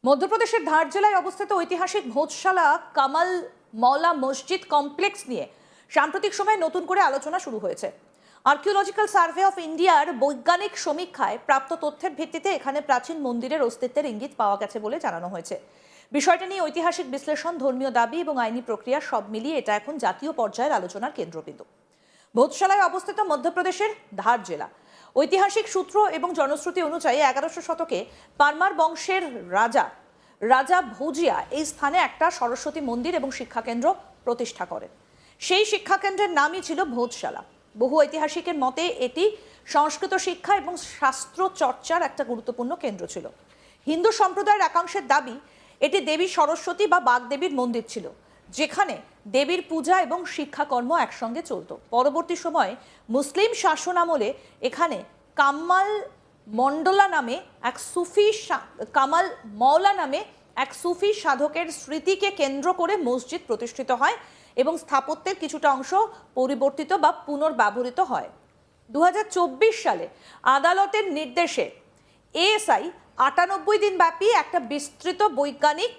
মধ্যপ্রদেশের ধার জেলায় অবস্থিত ঐতিহাসিক ভোজশালা কামাল মওলা মসজিদ কমপ্লেক্স নিয়ে সাম্প্রতিক সময়ে নতুন করে আলোচনা শুরু হয়েছে। আর্কিওলজিক্যাল সার্ভে অফ ইন্ডিয়ার বৈজ্ঞানিক সমীক্ষায় প্রাপ্ত তথ্যের ভিত্তিতে এখানে প্রাচীন মন্দিরের অস্তিত্বের ইঙ্গিত পাওয়া গেছে বলে জানানো হয়েছে। বিষয়টা নিয়ে ঐতিহাসিক বিশ্লেষণ, ধর্মীয় দাবি এবং আইনি প্রক্রিয়া সব মিলিয়ে এটা এখন জাতীয় পর্যায়ের আলোচনার কেন্দ্রবিন্দু। ভোজশালায় অবস্থিত মধ্যপ্রদেশের ধার জেলা। ঐতিহাসিক সূত্র এবং জনশ্রুতি অনুযায়ী 1100 শতকে পারমার বংশের রাজা ভোজিয়া এই স্থানে একটা সরস্বতী মন্দির এবং শিক্ষাকেন্দ্র প্রতিষ্ঠা করেন। সেই শিক্ষাকেন্দ্রের নামই ছিল ভোজশালা। বহু ঐতিহাসিকের মতে এটি সংস্কৃত শিক্ষা এবং শাস্ত্র চর্চার একটা গুরুত্বপূর্ণ কেন্দ্র ছিল। হিন্দু সম্প্রদায়ের একাংশের দাবি এটি দেবী সরস্বতী বা বাগদেবীর মন্দির ছিল, যেখানে দেবীর পূজা এবং শিক্ষাকর্ম একসঙ্গে চলত। পরবর্তী সময়ে মুসলিম শাসন আমলে এখানে কামাল মওলা নামে এক সুফি সাধকের স্মৃতিকে কেন্দ্র করে মসজিদ প্রতিষ্ঠিত হয় এবং স্থাপত্যের কিছুটা অংশ পরিবর্তিত বা পুনর্ব্যবহৃত হয়। 2024 সালে আদালতের নির্দেশে এএসআই 98 দিন ব্যাপী একটা বিস্তৃত বৈজ্ঞানিক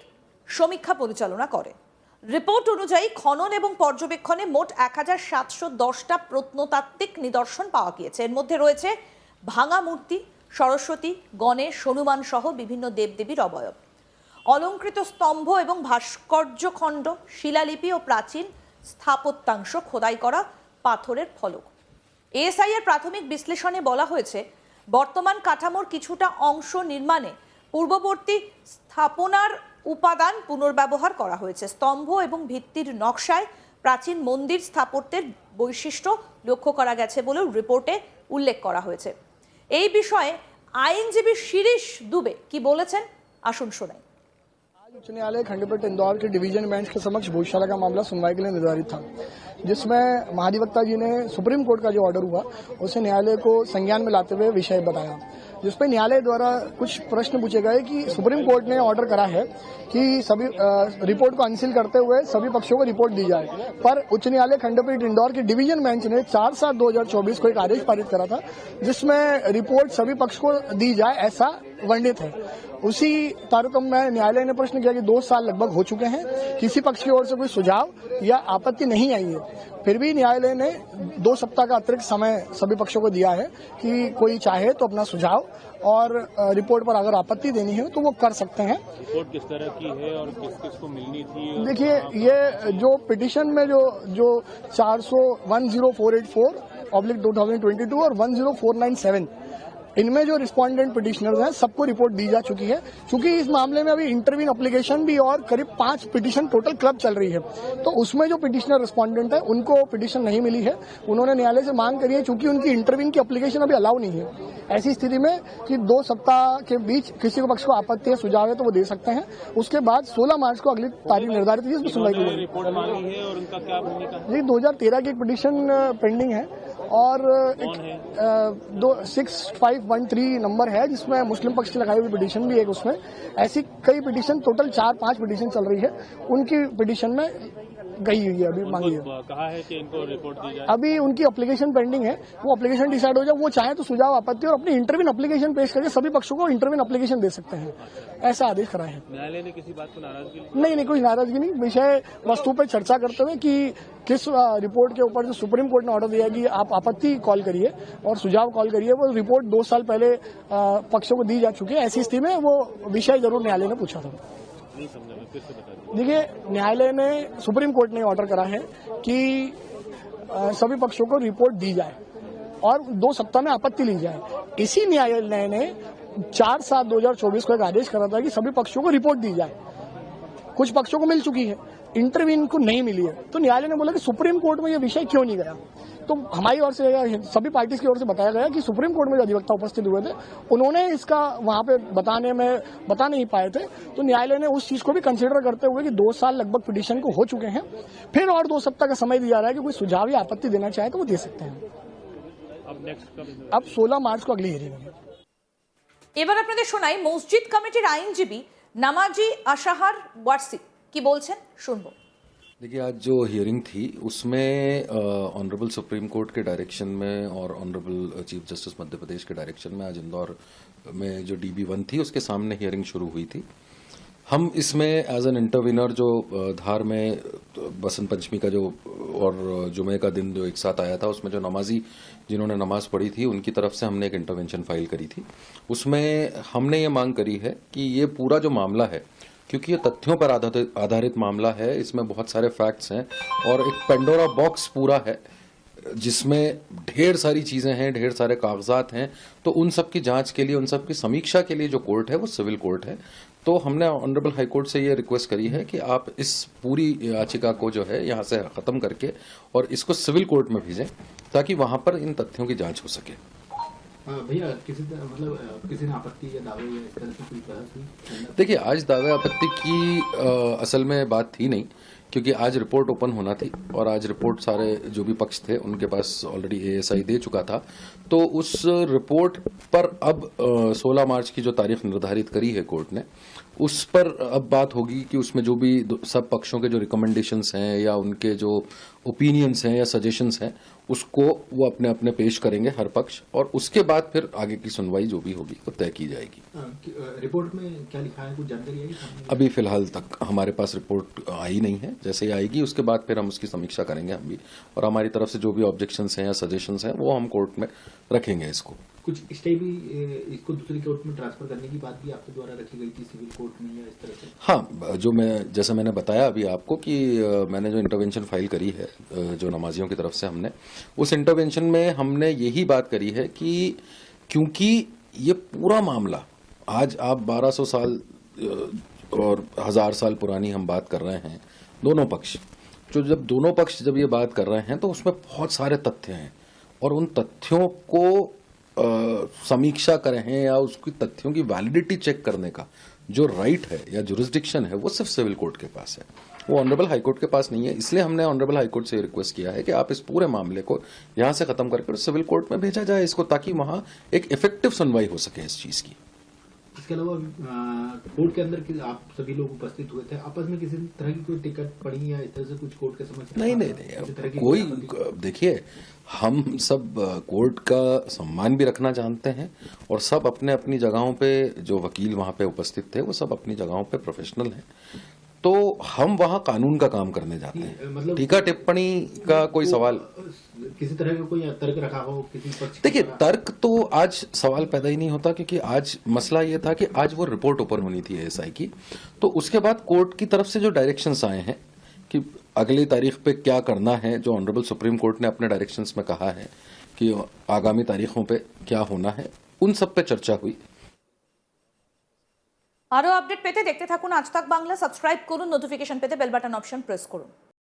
সমীক্ষা পরিচালনা করে। রিপোর্ট অনুযায়ী খনন এবং পর্যবেক্ষণে মোট 1710টা প্রত্নতাত্ত্বিক নিদর্শন পাওয়া গিয়েছে। এর মধ্যে রয়েছে ভাঙা মূর্তি, সরস্বতী, গণেশ, হনুমান সহ বিভিন্ন দেবদেবীর অবয়ব, অলঙ্কৃত স্তম্ভ এবং ভাস্কর্য খণ্ড, শিলালিপি ও প্রাচীন স্থাপত্যাংশ, খোদাই করা পাথরের ফলক। এএসআই এর প্রাথমিক বিশ্লেষণে বলা হয়েছে, বর্তমান কাঠামোর কিছুটা অংশ নির্মাণে পূর্ববর্তী স্থাপনার উপাদান পুনর্ব্যবহার করা হয়েছে। স্তম্ভ এবং ভিত্তির নকশায় প্রাচীন মন্দির স্থাপত্যের বৈশিষ্ট্য লক্ষ্য করা গেছে বলেও রিপোর্টে উল্লেখ করা হয়েছে। এই বিষয়ে আইনজীবী শিরিশ দুবে কি বলেছেন, আসুন শোনাই। उच्च न्यायालय खंडपीठ इंदौर के डिवीजन बेंच के समक्ष भोजशाला का मामला सुनवाई के लिए निर्धारित था, जिसमें महाधिवक्ता जी ने सुप्रीम कोर्ट का जो ऑर्डर हुआ उसे न्यायालय को संज्ञान में लाते हुए विषय बताया, जिसमें न्यायालय द्वारा कुछ प्रश्न पूछे गए कि सुप्रीम कोर्ट ने ऑर्डर करा है कि सभी रिपोर्ट को अनसील करते हुए सभी पक्षों को रिपोर्ट दी जाए, पर उच्च न्यायालय खंडपीठ इंदौर के डिवीजन बेंच ने 4/7/2024 को एक आदेश पारित करा था, जिसमें रिपोर्ट सभी पक्ष को दी जाए ऐसा वर्णित है। उसी तारतम्य में न्यायालय ने प्रश्न किया कि 2 साल लगभग हो चुके हैं, किसी पक्ष की ओर से कोई सुझाव या आपत्ति नहीं आई है। फिर भी न्यायालय ने 2 सप्ताह का अतिरिक्त समय सभी पक्षों को दिया है कि कोई चाहे तो अपना सुझाव और रिपोर्ट पर अगर आपत्ति देनी है तो वो कर सकते हैं। रिपोर्ट किस तरह की है और किस किस को मिलनी थी? देखिए, ये जो पिटीशन में जो 400-10484/2022 और 10497 इनमें जो रिस्पोंडेंट पिटिशनर्स हैं सबको रिपोर्ट दी जा चुकी है। चूंकि इस मामले में अभी इंटरवीन एप्लीकेशन भी और करीब 5 पिटिशन टोटल क्लब चल रही है, तो उसमें जो पिटिशनर रिस्पोंडेंट है उनको पिटिशन नहीं मिली है। उन्होंने न्यायालय से मांग करी है, चूंकि उनकी इंटरवीन की एप्लीकेशन अभी अलाउ नहीं है। ऐसी स्थिति में कि 2 सप्ताह के बीच किसी को पक्ष को आपत्ति है, सुझाव है तो वो दे सकते हैं। उसके बाद 16 मार्च को अगली तारीख निर्धारित है जिसमें सुनवाई की जाएगी। रिपोर्ट मांगी है और उनका क्या भूमिका है? जी, 2013 की एक पिटिशन पेंडिंग है और 6513 नंबर है जिसमें मुस्लिम पक्ष की लगाई हुई पिटीशन भी एक, उसमें ऐसी कई पिटीशन टोटल 4-5 पिटीशन चल रही है, उनकी पिटीशन में गई हुई है, अभी मांगी है। कहा है कि इनको रिपोर्ट दी जाए। अभी उनकी एप्लीकेशन पेंडिंग है, वो एप्लीकेशन डिसाइड हो जाए, वो चाहे तो सुझाव, आपत्ति और अपनी इंटरवीन एप्लीकेशन पेश करके सभी पक्षों को इंटरवीन एप्लीकेशन दे सकते हैं, ऐसा आदेश करा है। न्यायालय ने किसी बात को नाराजगी? नहीं, कोई नाराजगी नहीं। विषय वस्तु पर चर्चा करते हुए कि किस रिपोर्ट के ऊपर जो सुप्रीम कोर्ट ने ऑर्डर दिया कि आप आपत्ति कॉल करिए और सुझाव कॉल करिए, वो रिपोर्ट 2 साल पहले पक्षों को दी जा चुकी है। ऐसी स्थिति में वो विषय जरूर न्यायालय ने पूछा था। नहीं समझा, मैं फिर से बता दूं। देखिए, न्यायालय ने, सुप्रीम कोर्ट ने ऑर्डर करा है कि सभी पक्षों को रिपोर्ट दी जाए और 2 सप्ताह में आपत्ति ली जाए। इसी न्यायालय ने 4/7/2024 को एक आदेश करा था कि सभी पक्षों को रिपोर्ट दी जाए। कुछ पक्षों को मिल चुकी है, इंटरवीन को नहीं मिली है, तो न्यायालय ने बोला कि सुप्रीम कोर्ट में यह विषय क्यों नहीं गया। तो हमारी ओर से, सभी पार्टीज की ओर से बताया गया कि सुप्रीम कोर्ट में जो अधिवक्ता उपस्थित हुए थे उन्होंने इसका वहां पे बता नहीं पाए थे, तो न्यायालय ने उस चीज को भी कंसीडर करते हुए कि 2 साल लगभग पिटीशन को हो चुके हैं, फिर और 2 सप्ताह का समय दिया रहा है कि कोई सुझाव या आपत्ति देना चाहे तो वो दे सकते हैं। अब 16 मार्च को अगली हियरिंग है। এবার আপনাদের শোনাই মসজিদ কমিটির আইনজীবী নামাজি আশাহার ওয়ারসি কি বলছেন, শুনবো। देखिए, आज जो हियरिंग थी उसमें ऑनरेबल सुप्रीम कोर्ट के डायरेक्शन में और honourable chief justice Madhya Pradesh के डायरेक्शन में आज इंदौर में जो DB1 थी उसके सामने हियरिंग शुरू हुई थी। हम इसमें एज एन इंटरविनर जो धार में बसंत पंचमी का जो और जुमे का दिन जो एक साथ आया था, उसमें जो नमाजी जिन्होंने नमाज पढ़ी थी उनकी तरफ से हमने एक इंटरवेंशन फाइल करी थी। उसमें हमने ये मांग करी है कि ये पूरा जो मामला है, क्योंकि ये तथ्यों पर आधारित मामला है, इसमें बहुत सारे फैक्ट्स हैं और एक पेंडोरा बॉक्स पूरा है जिसमें ढेर सारी चीजें हैं, ढेर सारे कागजात हैं। तो उन सब की जांच के लिए, उन सब की समीक्षा के लिए जो कोर्ट है वो सिविल कोर्ट है। तो हमने ऑनरेबल हाई कोर्ट से ये रिक्वेस्ट करी है कि आप इस पूरी याचिका को जो है यहाँ से खत्म करके और इसको सिविल कोर्ट में भेजें ताकि वहां पर इन तथ्यों की जांच हो सके। भैया किसी ने आपत्ति या दावे या इस तरह से कोई बहस हुई? देखिए, आज दावे आपत्ति की असल में बात थी नहीं, क्योंकि आज रिपोर्ट ओपन होना थी और आज रिपोर्ट सारे जो भी पक्ष थे उनके पास ऑलरेडी एएसआई दे चुका था। तो उस रिपोर्ट पर अब 16 मार्च की जो तारीख निर्धारित करी है कोर्ट ने, उस पर अब बात होगी कि उसमें जो भी सब पक्षों के जो रिकमेंडेशंस हैं या उनके जो ओपिनियंस हैं या सजेशंस हैं उसको वो अपने अपने पेश करेंगे हर पक्ष, और उसके बाद फिर आगे की सुनवाई जो भी होगी वो तय की जाएगी। रिपोर्ट में क्या लिखा है, कुछ जानकारी आई सामने? अभी फिलहाल तक हमारे पास रिपोर्ट आई नहीं है। जैसे ही आएगी उसके बाद फिर हम उसकी समीक्षा करेंगे हम भी, और हमारी तरफ से जो भी ऑब्जेक्शंस हैं या सजेशंस हैं वो हम कोर्ट में रखेंगे। इसको कुछ स्टे भी इसको दूसरी कोर्ट में ट्रांसफर करने की बात भी आपके द्वारा रखी गई थी सिविल कोर्ट में या इस तरह से? हाँ, जैसे मैंने बताया अभी आपको कि मैंने जो इंटरवेंशन फाइल करी है जो नमाजियों की तरफ से, हमने उस इंटरवेंशन में हमने यही बात करी है कि क्योंकि ये पूरा मामला आज आप 1200 साल और 1000 साल पुरानी हम बात कर रहे हैं, दोनों पक्ष जब ये बात कर रहे हैं तो उसमें बहुत सारे तथ्य हैं और उन तथ्यों को समीक्षा करें या उसकी तथ्यों की वैलिडिटी चेक करने का जो राइट है या जुरिस्डिक्शन है वो सिर्फ सिविल कोर्ट के पास है, वो ऑनरेबल हाई कोर्ट के पास नहीं है। इसलिए हमने ऑनरेबल हाई कोर्ट से रिक्वेस्ट किया है कि आप इस पूरे मामले को यहां से खत्म करके सिविल कोर्ट में भेजा जाए इसको, ताकि वहां एक इफेक्टिव सुनवाई हो सके इस चीज की। इसके अलावा कोर्ट के अंदर आप सभी लोग उपस्थित हुए थे, आपस में किसी तरह की कोई टिकट पड़ी या इस तरह से कुछ कोर्ट के समक्ष? नहीं, कोई देखिए, हम सब कोर्ट का सम्मान भी रखना जानते हैं और सब अपने अपनी जगहों पे, जो वकील वहां पे उपस्थित थे वो सब अपनी जगहों पे प्रोफेशनल हैं। तो हम वहां कानून का काम करने जाते हैं, मतलब टीका टिप्पणी का कोई सवाल, किसी तरह का कोई तर्क रखा हो किसी पक्ष? देखिए, तर्क तो आज सवाल पैदा ही नहीं होता, क्योंकि आज मसला ये था कि आज वो रिपोर्ट ओपन होनी थी एएसआई की। तो उसके बाद कोर्ट की तरफ से जो डायरेक्शंस आए हैं कि अगली तारीख पे क्या करना है, जो ऑनरेबल सुप्रीम कोर्ट ने अपने डायरेक्शंस में कहा है कि आगामी तारीखों पे क्या होना है, उन सब पे चर्चा हुई। আরো আপডেট পেতে দেখতে থাকুন আজ তাক বাংলা, সাবস্ক্রাইব করুন, নোটিফিকেশন পেতে বেল বাটন অপশন প্রেস করুন।